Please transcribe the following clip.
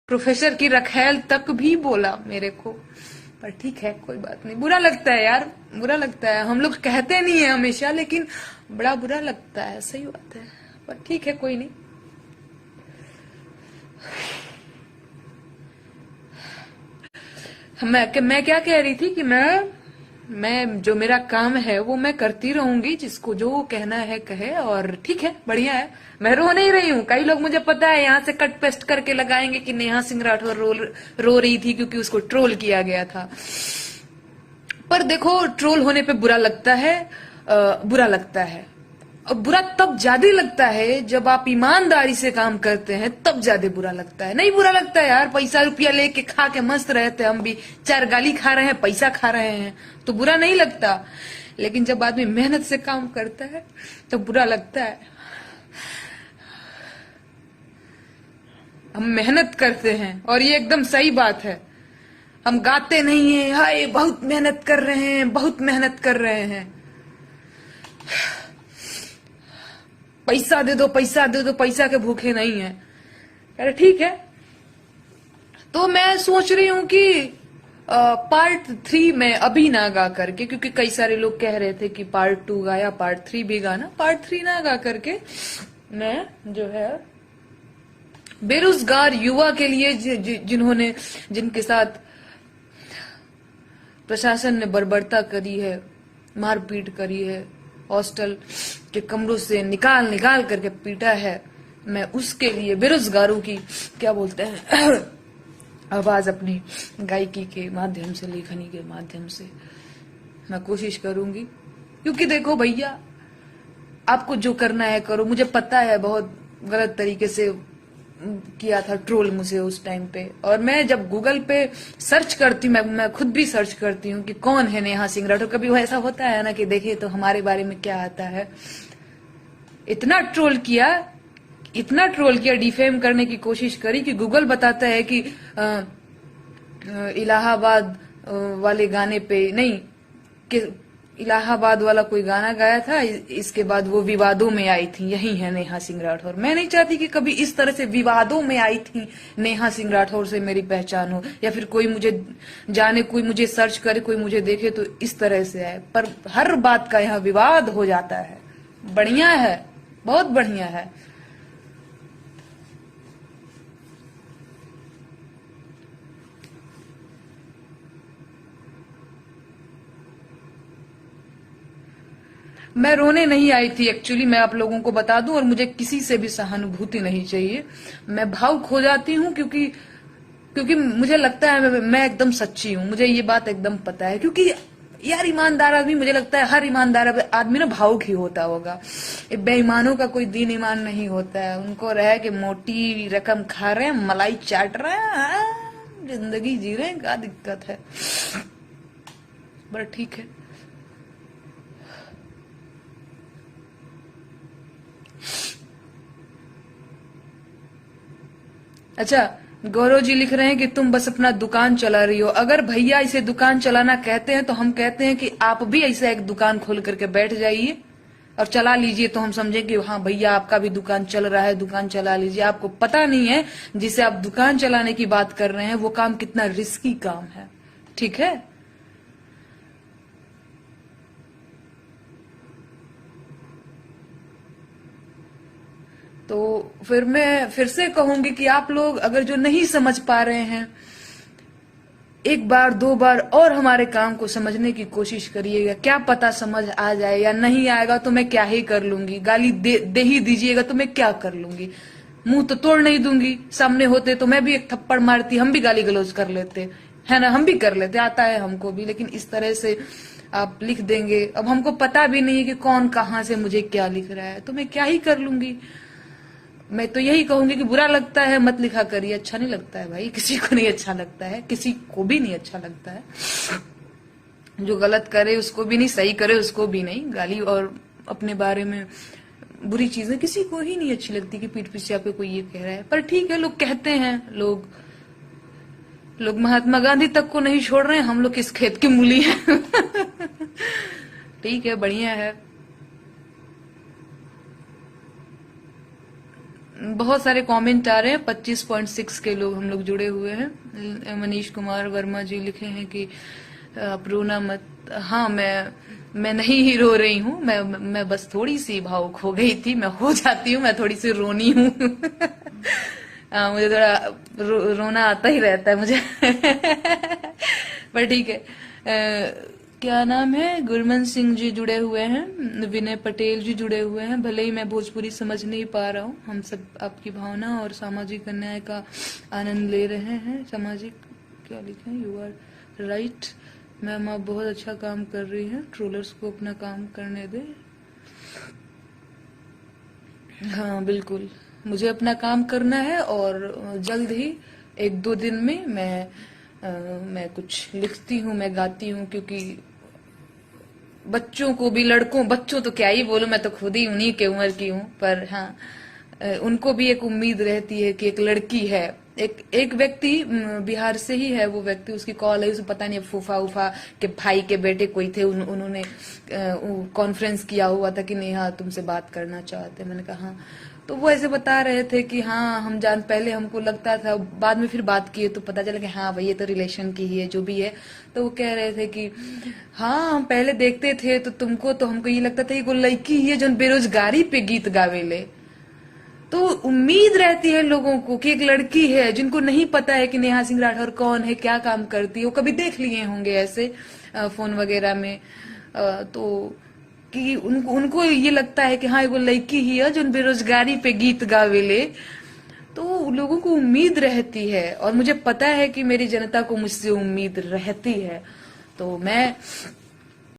Professor की रखैल तक भी बोला मेरे को। पर ठीक है, कोई बात नहीं। बुरा लगता है यार, बुरा लगता है। हम लोग कहते नहीं है हमेशा, लेकिन बड़ा बुरा लगता है, सही बात है। पर ठीक है, कोई नहीं। मैं क्या कह रही थी कि मैं जो मेरा काम है वो मैं करती रहूंगी, जिसको जो कहना है कहे, और ठीक है, बढ़िया है। मैं रो नहीं रही हूँ। कई लोग, मुझे पता है, यहाँ से कट पेस्ट करके लगाएंगे कि नेहा सिंह राठौर रो रही थी क्योंकि उसको ट्रोल किया गया था। पर देखो, ट्रोल होने पे बुरा लगता है, बुरा लगता है। और बुरा तब ज्यादा लगता है जब आप ईमानदारी से काम करते हैं, तब ज्यादा बुरा लगता है। नहीं बुरा लगता है यार, पैसा रुपया लेके खा के मस्त रहते, हम भी 4 गाली खा रहे हैं, पैसा खा रहे हैं, तो बुरा नहीं लगता। लेकिन जब आदमी मेहनत से काम करता है तो बुरा लगता है। हम मेहनत करते हैं और ये एकदम सही बात है। हम गाते नहीं है हाय बहुत मेहनत कर रहे हैं, बहुत मेहनत कर रहे हैं, पैसा दे दो, पैसा दे दो, पैसा के भूखे नहीं है। अरे ठीक है, तो मैं सोच रही हूं कि पार्ट 3 में अभी ना गा करके, क्योंकि कई सारे लोग कह रहे थे कि पार्ट 2 गाया, पार्ट 3 भी गाना, पार्ट 3 ना गा करके मैं जो है बेरोजगार युवा के लिए जिन्होंने, जिनके साथ प्रशासन ने बर्बरता करी है, मारपीट करी है, हॉस्टल के कमरों से निकाल निकाल करके पीटा है, मैं उसके लिए बेरोजगारों की क्या बोलते हैं आवाज अपनी गायकी के माध्यम से, लेखनी के माध्यम से मैं कोशिश करूंगी। क्योंकि देखो भैया, आपको जो करना है करो। मुझे पता है बहुत गलत तरीके से किया था ट्रोल मुझे उस टाइम पे, और मैं जब गूगल पे सर्च करती हूँ, मैं खुद भी सर्च करती हूँ कि कौन है नेहा सिंह राठौर। कभी वो ऐसा होता है ना कि देखे तो हमारे बारे में क्या आता है। इतना ट्रोल किया, इतना ट्रोल किया, डिफेम करने की कोशिश करी कि गूगल बताता है कि इलाहाबाद वाले गाने पे नहीं, कि इलाहाबाद वाला कोई गाना गाया था, इसके बाद वो विवादों में आई थी, यही है नेहा सिंह राठौर। मैं नहीं चाहती कि कभी इस तरह से विवादों में आई थी नेहा सिंह राठौर से मेरी पहचान हो, या फिर कोई मुझे जाने, कोई मुझे सर्च करे, कोई मुझे देखे तो इस तरह से आए। पर हर बात का यहाँ विवाद हो जाता है। बढ़िया है, बहुत बढ़िया है। मैं रोने नहीं आई थी एक्चुअली, मैं आप लोगों को बता दूं, और मुझे किसी से भी सहानुभूति नहीं चाहिए। मैं भावुक हो जाती हूँ क्योंकि क्योंकि मुझे लगता है मैं एकदम सच्ची हूँ, मुझे ये बात एकदम पता है। क्योंकि यार ईमानदार आदमी, मुझे लगता है हर ईमानदार आदमी ना भावुक ही होता होगा। बेईमानों का कोई दीन ईमान नहीं होता है। उनको रहे कि मोटी रकम खा रहे हैं, मलाई चाट रहे हैं, जिंदगी जी रहे हैं, क्या दिक्कत है। बट ठीक है। अच्छा, गौरव जी लिख रहे हैं कि तुम बस अपना दुकान चला रही हो। अगर भैया इसे दुकान चलाना कहते हैं तो हम कहते हैं कि आप भी ऐसा एक दुकान खोल करके बैठ जाइए और चला लीजिए, तो हम समझें कि हाँ भैया आपका भी दुकान चल रहा है, दुकान चला लीजिए। आपको पता नहीं है जिसे आप दुकान चलाने की बात कर रहे हैं वो काम कितना रिस्की काम है। ठीक है, तो फिर मैं फिर से कहूंगी कि आप लोग अगर जो नहीं समझ पा रहे हैं, एक बार 2 बार और हमारे काम को समझने की कोशिश करिएगा। क्या पता समझ आ जाए, या नहीं आएगा तो मैं क्या ही कर लूंगी। गाली दे ही दीजिएगा तो मैं क्या कर लूंगी। मुंह तो तोड़ नहीं दूंगी। सामने होते तो मैं भी एक थप्पड़ मारती, हम भी गाली गलौज कर लेते, है ना, हम भी कर लेते, आता है हमको भी। लेकिन इस तरह से आप लिख देंगे, अब हमको पता भी नहीं है कि कौन कहाँ से मुझे क्या लिख रहा है, तो मैं क्या ही कर लूंगी। मैं तो यही कहूंगी कि बुरा लगता है मत लिखा करिए। अच्छा नहीं लगता है भाई, किसी को नहीं अच्छा लगता है, किसी को भी नहीं अच्छा लगता है। जो गलत करे उसको भी नहीं, सही करे उसको भी नहीं। गाली और अपने बारे में बुरी चीजें किसी को ही नहीं अच्छी लगती कि पीठ पीछे आपको कोई ये कह रहा है। पर ठीक है, लोग कहते हैं, लोग महात्मा गांधी तक को नहीं छोड़ रहे हैं, हम लोग किस खेत की मूली है। ठीक है, बढ़िया है। बहुत सारे कमेंट आ रहे हैं। 25.6 के लोग हम लोग जुड़े हुए हैं। मनीष कुमार वर्मा जी लिखे हैं कि आप रोना मत। हाँ, मैं नहीं ही रो रही हूँ, मैं बस थोड़ी सी भावुक हो गई थी। मैं हो जाती हूँ, मैं थोड़ी सी रोनी हूँ। मुझे थोड़ा रोना आता ही रहता है मुझे। पर ठीक है। क्या नाम है, गुरमन सिंह जी जुड़े हुए हैं, विनय पटेल जी जुड़े हुए हैं। भले ही मैं भोजपुरी समझ नहीं पा रहा हूँ, हम सब आपकी भावना और सामाजिक अन्याय का आनंद ले रहे हैं। सामाजिक क्या लिखे, यू आर राइट मैम, आप बहुत अच्छा काम कर रही हैं, ट्रोलर्स को अपना काम करने दे। हाँ बिल्कुल, मुझे अपना काम करना है और जल्द ही 1-2 दिन में मैं कुछ लिखती हूँ, मैं गाती हूँ, क्योंकि बच्चों को भी, लड़कों, बच्चों तो क्या ही बोलूं, मैं तो खुद ही उन्हीं के उम्र की हूँ, पर हाँ उनको भी एक उम्मीद रहती है कि एक लड़की है। एक व्यक्ति बिहार से ही है, वो व्यक्ति, उसकी कॉल है, उसे पता नहीं फूफा उफा के भाई के बेटे कोई थे, उन्होंने कॉन्फ्रेंस किया हुआ था कि नेहा तुमसे बात करना चाहते हैं। मैंने कहा हाँ, तो वो ऐसे बता रहे थे कि हाँ हम जान, पहले हमको लगता था, बाद में फिर बात किए तो पता चला कि हाँ भाई ये तो रिलेशन की ही है, जो भी है। तो वो कह रहे थे कि हाँ हम पहले देखते थे तो तुमको, तो हमको ये लगता था कि कोई लड़की ही है जो बेरोजगारी पे गीत गावेले। तो उम्मीद रहती है लोगों को कि एक लड़की है, जिनको नहीं पता है कि नेहा सिंह राठौर कौन है, क्या काम करती है। वो कभी देख लिए होंगे ऐसे फोन वगैरह में, तो कि उनको ये लगता है कि हाँ वो लड़की ही है जो बेरोजगारी पे गीत गावेले। तो लोगों को उम्मीद रहती है, और मुझे पता है कि मेरी जनता को मुझसे उम्मीद रहती है। तो मैं